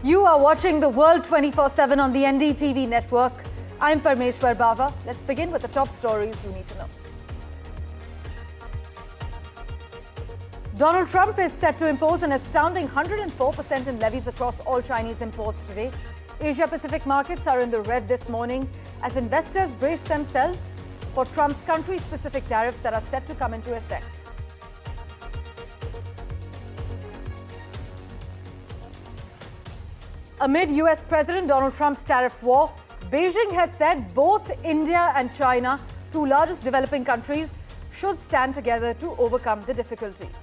You are watching the World 24/7 on the NDTV network. I'm Parmeshwar Bawa. Let's begin with the top stories you need to know. Donald Trump is set to impose an astounding 104% in levies across all Chinese imports today. Asia-Pacific markets are in the red this morning as investors brace themselves for Trump's country-specific tariffs that are set to come into effect. Amid US President Donald Trump's tariff war, Beijing has said both India and China, two largest developing countries, should stand together to overcome the difficulties.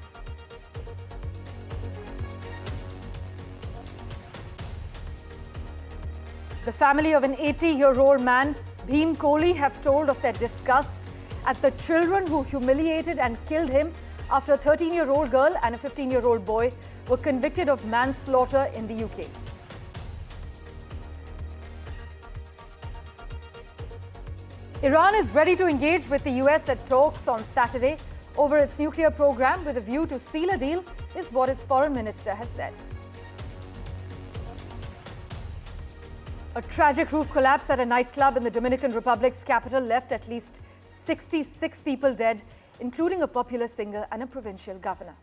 The family of an 80-year-old man, Bhim Kohli, have told of their disgust at the children who humiliated and killed him after a 13-year-old girl and a 15-year-old boy were convicted of manslaughter in the UK. Iran is ready to engage with the US at talks on Saturday over its nuclear program with a view to seal a deal, is what its foreign minister has said. A tragic roof collapse at a nightclub in the Dominican Republic's capital left at least 66 people dead, including a popular singer and a provincial governor.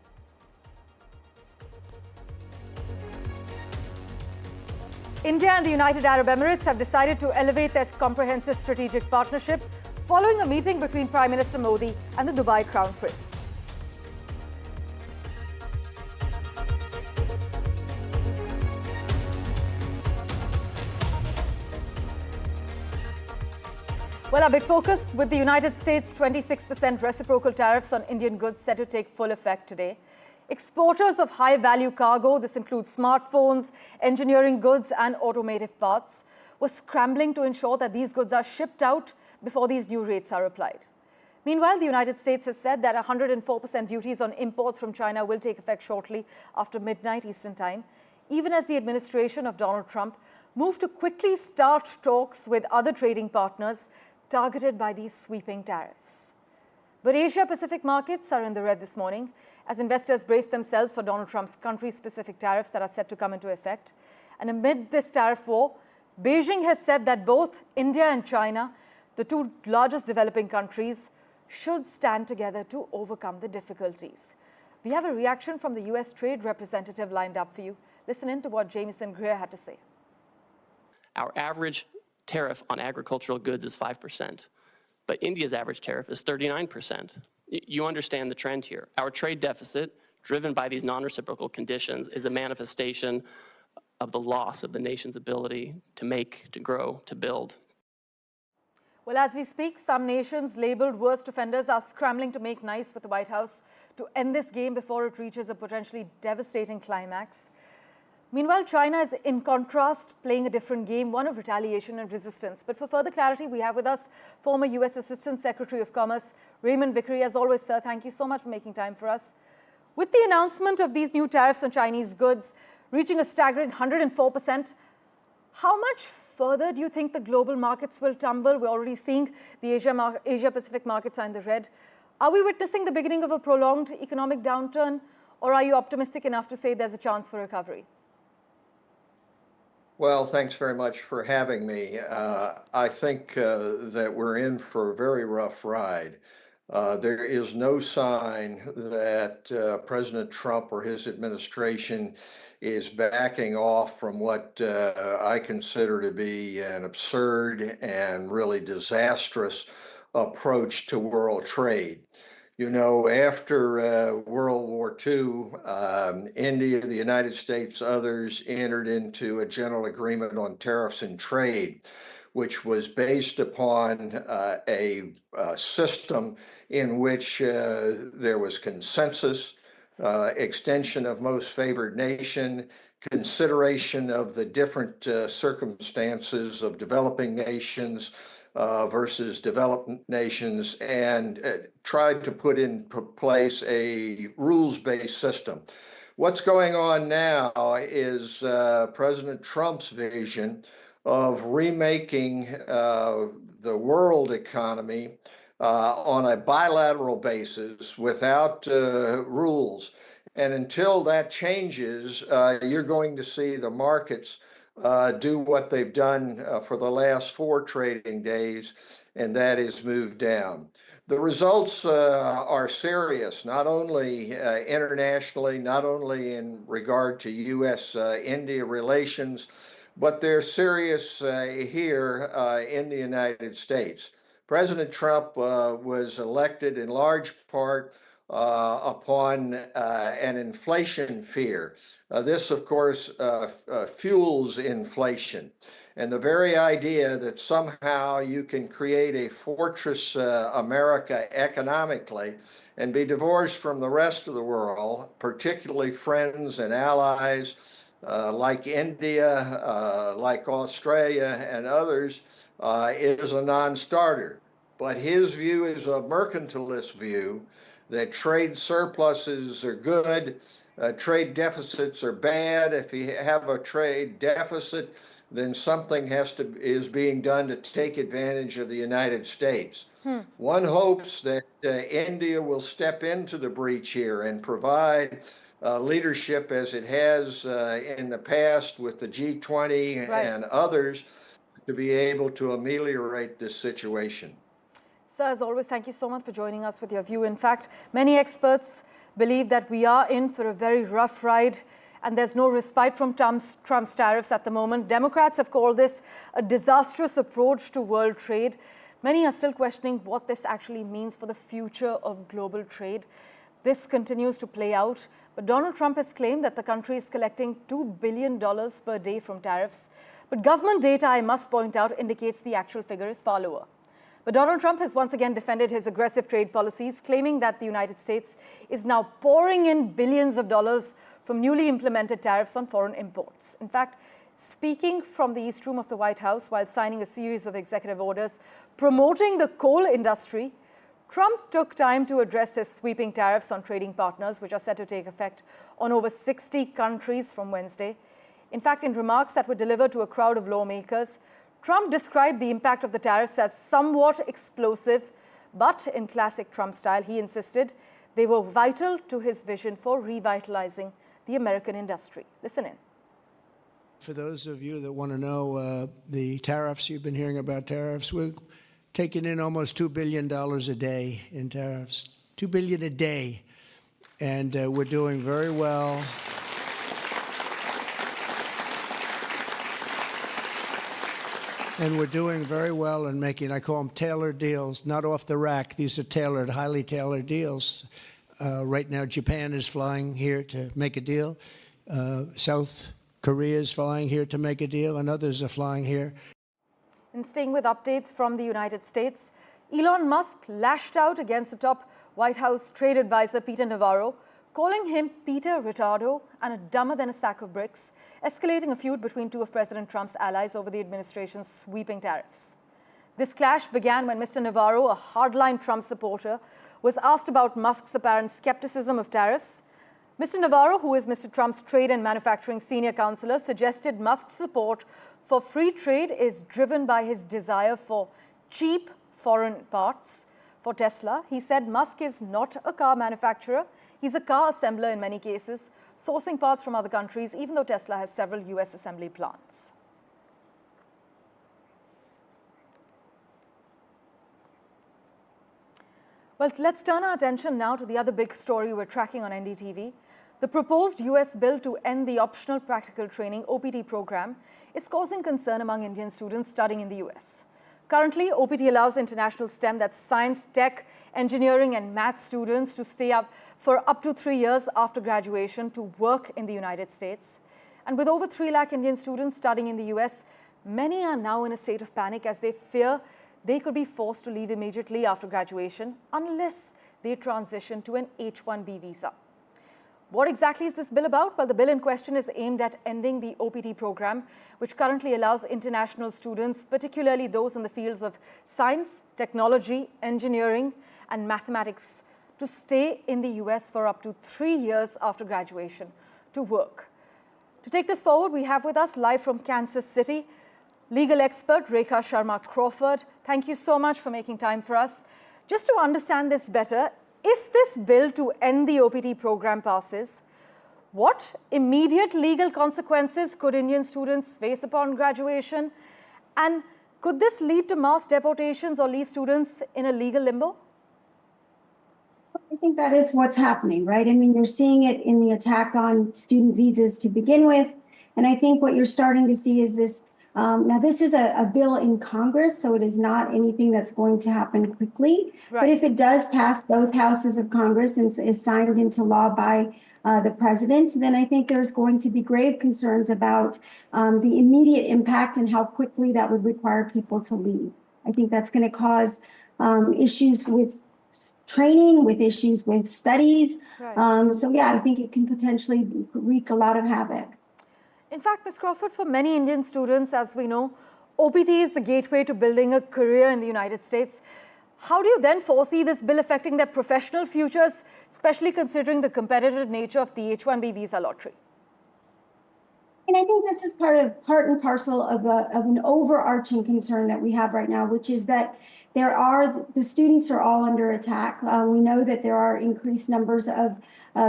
India and the United Arab Emirates have decided to elevate their comprehensive strategic partnership following a meeting between Prime Minister Modi and the Dubai Crown Prince. Well, our big focus with the United States' 26% reciprocal tariffs on Indian goods set to take full effect today. Exporters of high-value cargo, this includes smartphones, engineering goods and automotive parts, were scrambling to ensure that these goods are shipped out before these new rates are applied. Meanwhile, the United States has said that 104% duties on imports from China will take effect shortly after midnight Eastern Time, even as the administration of Donald Trump moved to quickly start talks with other trading partners targeted by these sweeping tariffs. But Asia-Pacific markets are in the red this morning as investors brace themselves for Donald Trump's country-specific tariffs that are set to come into effect. And amid this tariff war, Beijing has said that both India and China, the two largest developing countries, should stand together to overcome the difficulties. We have a reaction from the US trade representative lined up for you. Listen in to what Jamieson Greer had to say. Our average tariff on agricultural goods is 5%, but India's average tariff is 39%. You understand the trend here. Our trade deficit, driven by these non-reciprocal conditions, is a manifestation of the loss of the nation's ability to make, to grow, to build. Well, as we speak, some nations labeled worst offenders are scrambling to make nice with the White House to end this game before it reaches a potentially devastating climax. Meanwhile, China is, in contrast, playing a different game, one of retaliation and resistance. But for further clarity, we have with us former US Assistant Secretary of Commerce, Raymond Vickery. As always, sir, thank you so much for making time for us. With the announcement of these new tariffs on Chinese goods reaching a staggering 104%, how much further do you think the global markets will tumble? We're already seeing the Asia-Pacific markets are in the red. Are we witnessing the beginning of a prolonged economic downturn, or are you optimistic enough to say there's a chance for recovery? Well, thanks very much for having me. I think that we're in for a very rough ride. There is no sign that President Trump or his administration is backing off from what I consider to be an absurd and really disastrous approach to world trade. You know, after World War II, India, the United States, others entered into a general agreement on tariffs and trade, which was based upon a system in which there was consensus, extension of most favored nation, consideration of the different circumstances of developing nations, versus developed nations, and tried to put in place a rules-based system. What's going on now is President Trump's vision of remaking the world economy on a bilateral basis without rules. And until that changes, you're going to see the markets do what they've done for the last 4 trading days, and that is move down. The results are serious, not only internationally, not only in regard to U.S.-India relations, but they're serious here in the United States. President Trump was elected in large part upon an inflation fear. This, of course, fuels inflation. And the very idea that somehow you can create a fortress America economically and be divorced from the rest of the world, particularly friends and allies like India, like Australia and others, is a non-starter. But his view is a mercantilist view that trade surpluses are good, trade deficits are bad. If you have a trade deficit, then something is being done to take advantage of the United States. One hopes that India will step into the breach here and provide leadership as it has in the past with the G20 and others to be able to ameliorate this situation. Sir, as always, thank you so much for joining us with your view. In fact, many experts believe that we are in for a very rough ride and there's no respite from Trump's tariffs at the moment. Democrats have called this a disastrous approach to world trade. Many are still questioning what this actually means for the future of global trade. This continues to play out, but Donald Trump has claimed that the country is collecting $2 billion per day from tariffs. But government data, I must point out, indicates the actual figure is far lower. But Donald Trump has once again defended his aggressive trade policies, claiming that the United States is now pouring in billions of dollars from newly implemented tariffs on foreign imports. In fact, speaking from the East Room of the White House while signing a series of executive orders promoting the coal industry, Trump took time to address his sweeping tariffs on trading partners, which are set to take effect on over 60 countries from Wednesday. In fact, in remarks that were delivered to a crowd of lawmakers, Trump described the impact of the tariffs as somewhat explosive, but in classic Trump style, he insisted they were vital to his vision for revitalizing the American industry. Listen in. For those of you that want to know the tariffs, you've been hearing about tariffs, we're taking in almost $2 billion a day in tariffs, $2 billion a day, and we're doing very well. And we're doing very well in making, I call them tailored deals, not off the rack. These are tailored, highly tailored deals. Right now, Japan is flying here to make a deal. South Korea is flying here to make a deal, and others are flying here. And staying with updates from the United States, Elon Musk lashed out against the top White House trade advisor, Peter Navarro, calling him Peter Retardo and a dumber than a sack of bricks, escalating a feud between two of President Trump's allies over the administration's sweeping tariffs. This clash began when Mr. Navarro, a hardline Trump supporter, was asked about Musk's apparent skepticism of tariffs. Mr. Navarro, who is Mr. Trump's trade and manufacturing senior counselor, suggested Musk's support for free trade is driven by his desire for cheap foreign parts. For Tesla, he said Musk is not a car manufacturer. He's a car assembler in many cases, sourcing parts from other countries, even though Tesla has several U.S. assembly plants. Well, let's turn our attention now to the other big story we're tracking on NDTV. The proposed U.S. bill to end the optional practical training OPT program is causing concern among Indian students studying in the U.S. Currently, OPT allows international STEM, that's science, tech, engineering, and math students to stay up for up to 3 years after graduation to work in the United States. And with over 3 lakh Indian students studying in the US, many are now in a state of panic as they fear they could be forced to leave immediately after graduation unless they transition to an H-1B visa. What exactly is this bill about? Well, the bill in question is aimed at ending the OPT program, which currently allows international students, particularly those in the fields of science, technology, engineering, and mathematics, to stay in the US for up to 3 years after graduation to work. To take this forward, we have with us live from Kansas City, legal expert Rekha Sharma Crawford. Thank you so much for making time for us. Just to understand this better, If this bill to end the OPT program passes, what immediate legal consequences could Indian students face upon graduation? And could this lead to mass deportations or leave students in a legal limbo? I think that is what's happening, right? I mean, you're seeing it in the attack on student visas to begin with. And I think what you're starting to see is this. Now, this is a bill in Congress, so it is not anything that's going to happen quickly. Right. But if it does pass both houses of Congress and is signed into law by the president, then I think there's going to be grave concerns about the immediate impact and how quickly that would require people to leave. I think that's going to cause issues with training, with issues with studies. Right. So yeah, I think it can potentially wreak a lot of havoc. In fact, Ms. Crawford, for many Indian students, as we know, OPT is the gateway to building a career in the United States. How do you then foresee this bill affecting their professional futures, especially considering the competitive nature of the H-1B visa lottery? And I think this is part and parcel of an overarching concern that we have right now, which is that the students are all under attack. We know that there are increased numbers of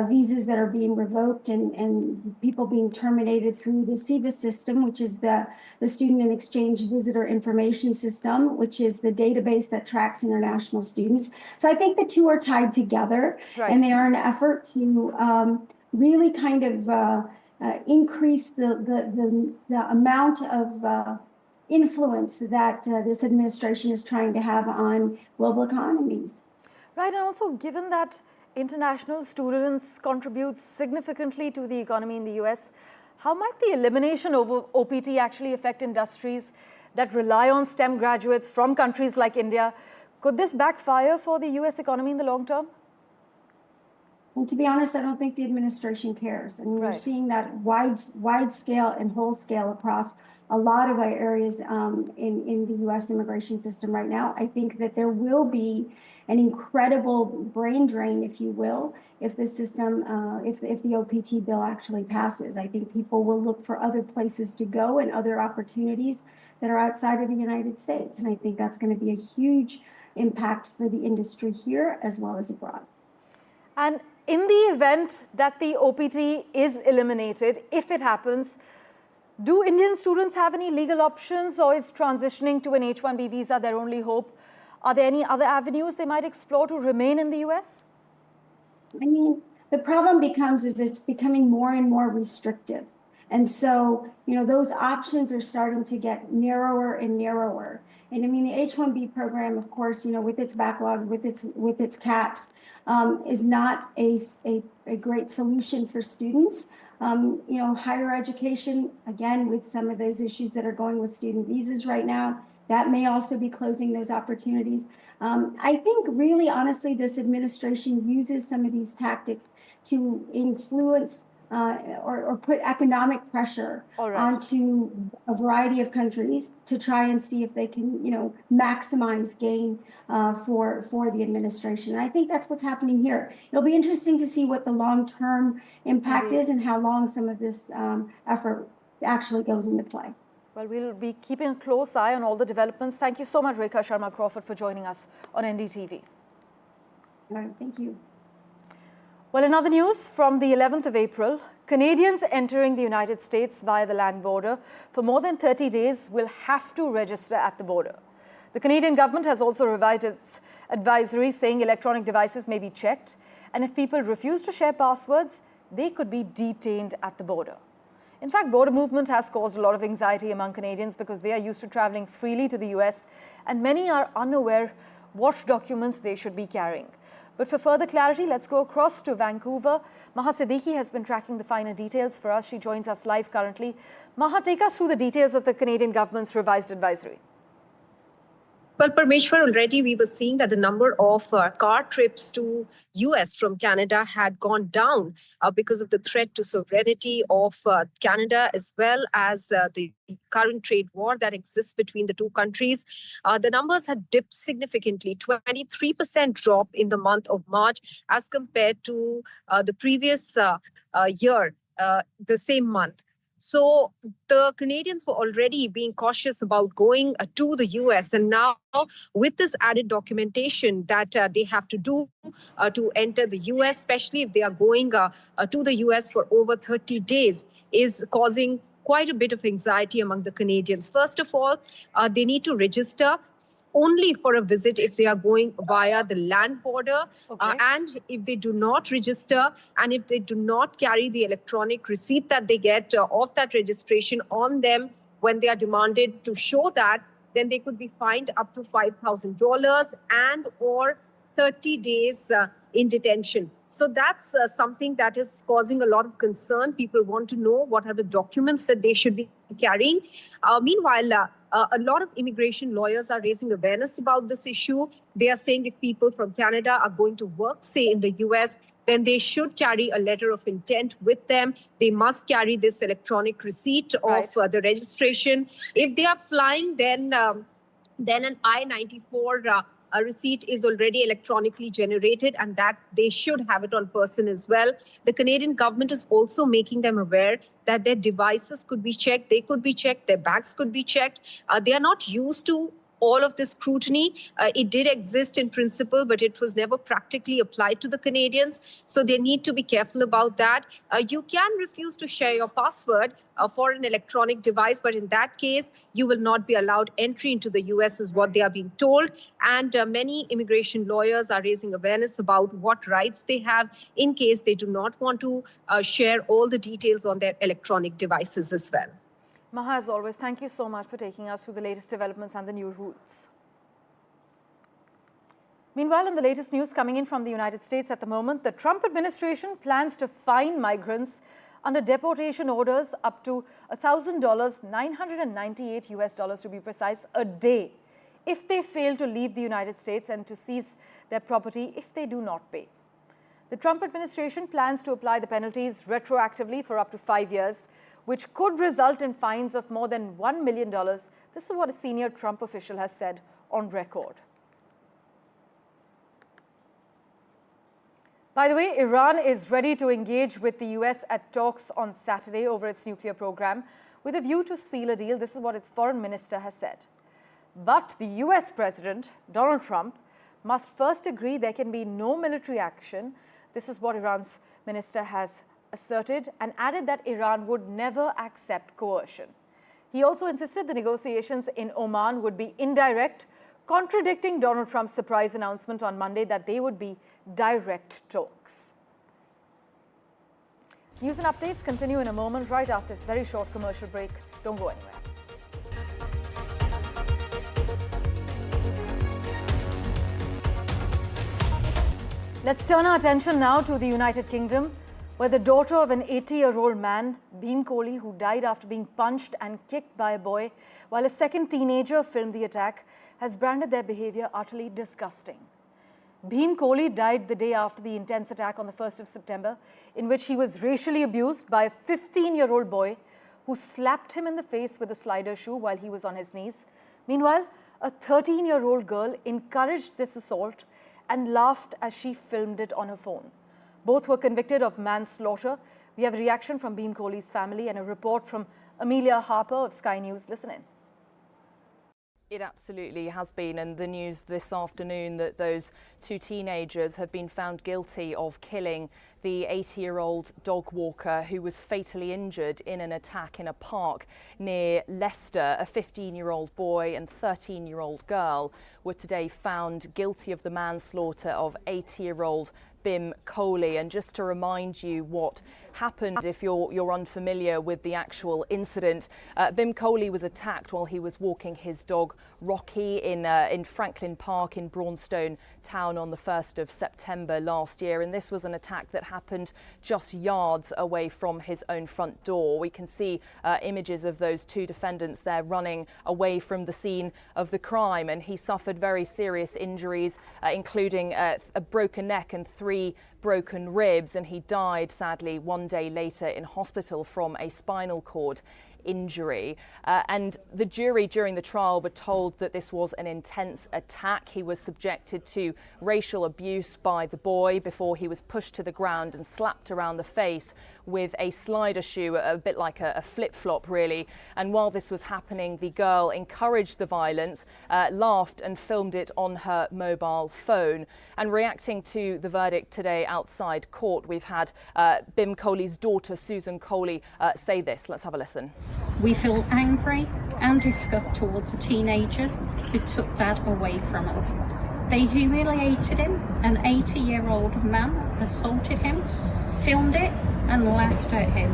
visas that are being revoked and people being terminated through the SEVIS system, which is the Student and Exchange Visitor Information System, which is the database that tracks international students. So I think the two are tied together, right. And they are an effort to really kind of increase the amount of influence that this administration is trying to have on global economies. Right, and also given that international students contribute significantly to the economy in the US, how might the elimination of OPT actually affect industries that rely on STEM graduates from countries like India? Could this backfire for the US economy in the long term? And to be honest, I don't think the administration cares. I mean, right. We're seeing that wide scale and whole scale across a lot of our areas in the U.S. immigration system right now. I think that there will be an incredible brain drain, if you will, if the system, if the OPT bill actually passes. I think people will look for other places to go and other opportunities that are outside of the United States. And I think that's going to be a huge impact for the industry here as well as abroad. And in the event that the OPT is eliminated, if it happens, do Indian students have any legal options, or is transitioning to an H-1B visa their only hope? Are there any other avenues they might explore to remain in the US? I mean, the problem is it's becoming more and more restrictive. And so, those options are starting to get narrower and narrower. And I mean, the H-1B program, of course, with its backlogs, with its caps, is not a great solution for students. Higher education, again, with some of those issues that are going with student visas right now, that may also be closing those opportunities. I think really, honestly, this administration uses some of these tactics to influence or put economic pressure onto a variety of countries to try and see if they can, maximize gain for the administration. And I think that's what's happening here. It'll be interesting to see what the long-term impact is and how long some of this effort actually goes into play. Well, we'll be keeping a close eye on all the developments. Thank you so much, Rekha Sharma Crawford, for joining us on NDTV. All right, thank you. Well, in other news, from the 11th of April, Canadians entering the United States via the land border for more than 30 days will have to register at the border. The Canadian government has also revised its advisory saying electronic devices may be checked, and if people refuse to share passwords, they could be detained at the border. In fact, border movement has caused a lot of anxiety among Canadians because they are used to traveling freely to the US, and many are unaware what documents they should be carrying. But for further clarity, let's go across to Vancouver. Maha Siddiqui has been tracking the finer details for us. She joins us live currently. Maha, take us through the details of the Canadian government's revised advisory. Well, Parmeshwar, already we were seeing that the number of car trips to US from Canada had gone down because of the threat to sovereignty of Canada, as well as the current trade war that exists between the two countries. The numbers had dipped significantly, 23% drop in the month of March as compared to the previous year, the same month. So the Canadians were already being cautious about going to the US. And now with this added documentation that they have to do to enter the US, especially if they are going to the US for over 30 days, is causing quite a bit of anxiety among the Canadians. First of all, they need to register only for a visit if they are going via the land border. And if they do not register and if they do not carry the electronic receipt that they get of that registration on them when they are demanded to show that, then they could be fined up to $5,000 and or 30 days in detention. So that's something that is causing a lot of concern. People want to know what are the documents that they should be carrying. Meanwhile, a lot of immigration lawyers are raising awareness about this issue. They are saying if people from Canada are going to work, say, in the US, then they should carry a letter of intent with them. They must carry this electronic receipt of the registration. If they are flying, then an I-94 a receipt is already electronically generated, and that they should have it on person as well. The Canadian government is also making them aware that their devices could be checked, they could be checked, their bags could be checked. They are not used to all of this scrutiny. It did exist in principle, but it was never practically applied to the Canadians. So they need to be careful about that. You can refuse to share your password for an electronic device, but in that case, you will not be allowed entry into the US is what they are being told. And many immigration lawyers are raising awareness about what rights they have in case they do not want to share all the details on their electronic devices as well. Maha, as always, thank you so much for taking us through the latest developments and the new rules. Meanwhile, in the latest news coming in from the United States at the moment, the Trump administration plans to fine migrants under deportation orders up to $1,000, $998 to be precise, a day, if they fail to leave the United States, and to seize their property if they do not pay. The Trump administration plans to apply the penalties retroactively for up to 5 years, which could result in fines of more than $1 million. This is what a senior Trump official has said on record. By the way, Iran is ready to engage with the US at talks on Saturday over its nuclear program with a view to seal a deal. This is what its foreign minister has said. But the US President, Donald Trump, must first agree there can be no military action. This is what Iran's minister has asserted, and added that Iran would never accept coercion. He also insisted the negotiations in Oman would be indirect, contradicting Donald Trump's surprise announcement on Monday that they would be direct talks. News and updates continue in a moment, right after this very short commercial break. Don't go anywhere. Let's turn our attention now to the United Kingdom, where the daughter of an 80-year-old man, Bhim Kohli, who died after being punched and kicked by a boy while a second teenager filmed the attack, has branded their behavior utterly disgusting. Bhim Kohli died the day after the intense attack on the 1st of September, in which he was racially abused by a 15-year-old boy who slapped him in the face with a slider shoe while he was on his knees. Meanwhile, a 13-year-old girl encouraged this assault and laughed as she filmed it on her phone. Both were convicted of manslaughter. We have a reaction from Bhim Kohli's family and a report from Amelia Harper of Sky News. Listen in. It absolutely has been, and the news this afternoon that those two teenagers have been found guilty of killing the 80-year-old dog walker who was fatally injured in an attack in a park near Leicester. A 15-year-old boy and 13-year-old girl were today found guilty of the manslaughter of 80-year-old Bhim Kohli. And just to remind you what happened, if you're unfamiliar with the actual incident, Bhim Kohli was attacked while he was walking his dog Rocky in Franklin Park in Braunstone Town on the 1st of September last year. And this was an attack that happened just yards away from his own front door. We can see images of those two defendants there running away from the scene of the crime, and he suffered very serious injuries, including a broken neck and 3 broken ribs, and he died sadly 1 day later in hospital from a spinal cord injury. And the jury during the trial were told that this was an intense attack. He was subjected to racial abuse by the boy before he was pushed to the ground and slapped around the face with a slider shoe, a bit like a flip-flop really. And while this was happening, the girl encouraged the violence, laughed and filmed it on her mobile phone. And reacting to the verdict today outside court, we've had Bim Kohli's daughter, Susan Kohli, say this. Let's have a listen. We feel angry and disgust towards the teenagers who took Dad away from us. They humiliated him. An 80-year-old man assaulted him, filmed it and laughed at him.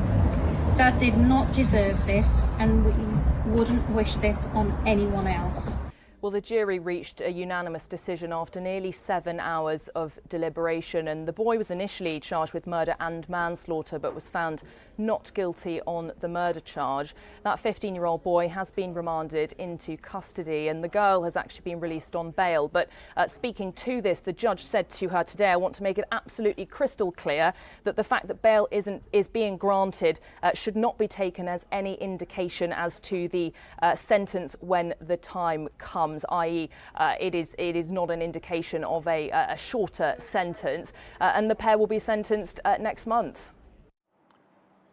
Dad did not deserve this, and we wouldn't wish this on anyone else. Well, the jury reached a unanimous decision after nearly 7 hours of deliberation, and the boy was initially charged with murder and manslaughter but was found not guilty on the murder charge. That 15-year-old boy has been remanded into custody, and the girl has actually been released on bail. But speaking to this, the judge said to her today, I want to make it absolutely crystal clear that the fact that bail is being granted should not be taken as any indication as to the sentence when the time comes, i.e. it is not an indication of a shorter sentence, and the pair will be sentenced next month.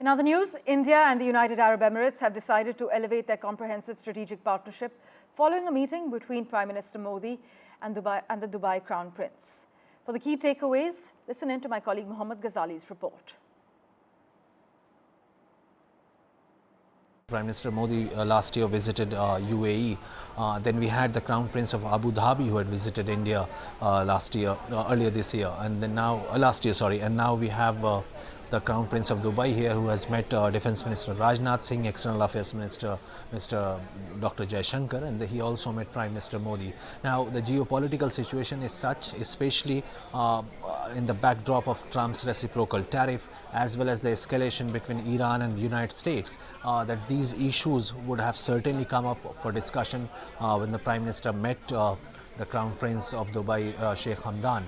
In other news, India and the United Arab Emirates have decided to elevate their comprehensive strategic partnership following a meeting between Prime Minister Modi and the Dubai Crown Prince. For the key takeaways, listen in to my colleague Mohammad Ghazali's report. Prime Minister Modi last year visited UAE. Then we had the Crown Prince of Abu Dhabi who had visited India earlier this year, and then now and now we have the Crown Prince of Dubai here, who has met Defence Minister Rajnath Singh, External Affairs Minister Mr. Dr. Jaishankar, and he also met Prime Minister Modi. Now, the geopolitical situation is such, especially in the backdrop of Trump's reciprocal tariff, as well as the escalation between Iran and the United States, that these issues would have certainly come up for discussion when the Prime Minister met the Crown Prince of Dubai, Sheikh Hamdan.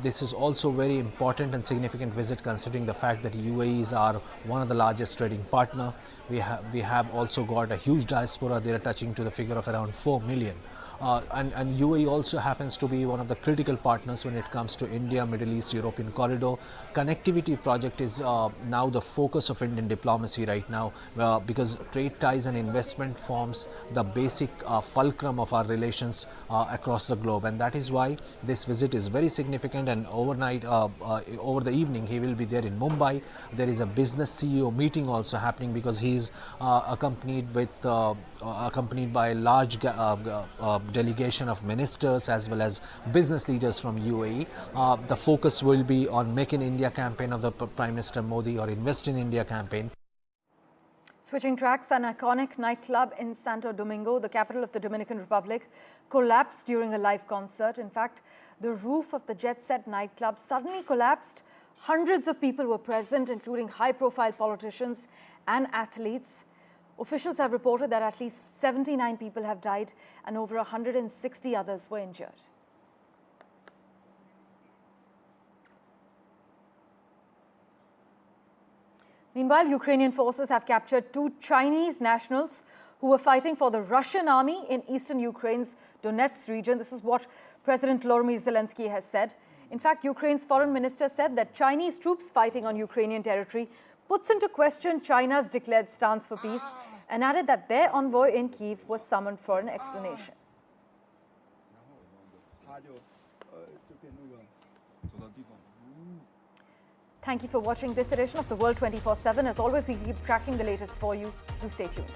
This is also very important and significant visit, considering the fact that UAEs are one of the largest trading partner. We have also got a huge diaspora there, touching to the figure of around 4 million. And UAE also happens to be one of the critical partners when it comes to India, Middle East, European corridor. Connectivity project is now the focus of Indian diplomacy right now, because trade ties and investment forms the basic fulcrum of our relations across the globe. And that is why this visit is very significant, and overnight, over the evening, he will be there in Mumbai. There is a business CEO meeting also happening, because he is accompanied by a large delegation of ministers as well as business leaders from UAE. The focus will be on Make in India campaign of the Prime Minister Modi, or Invest in India campaign. Switching tracks, an iconic nightclub in Santo Domingo, the capital of the Dominican Republic, collapsed during a live concert. In fact, the roof of the jet-set nightclub suddenly collapsed. Hundreds of people were present, including high-profile politicians and athletes. Officials have reported that at least 79 people have died and over 160 others were injured. Meanwhile, Ukrainian forces have captured 2 Chinese nationals who were fighting for the Russian army in eastern Ukraine's Donetsk region. This is what President Volodymyr Zelensky has said. In fact, Ukraine's foreign minister said that Chinese troops fighting on Ukrainian territory puts into question China's declared stance for peace, and added that their envoy in Kyiv was summoned for an explanation. Thank you for watching this edition of The World 24/7. As always, we keep tracking the latest for you. Do stay tuned.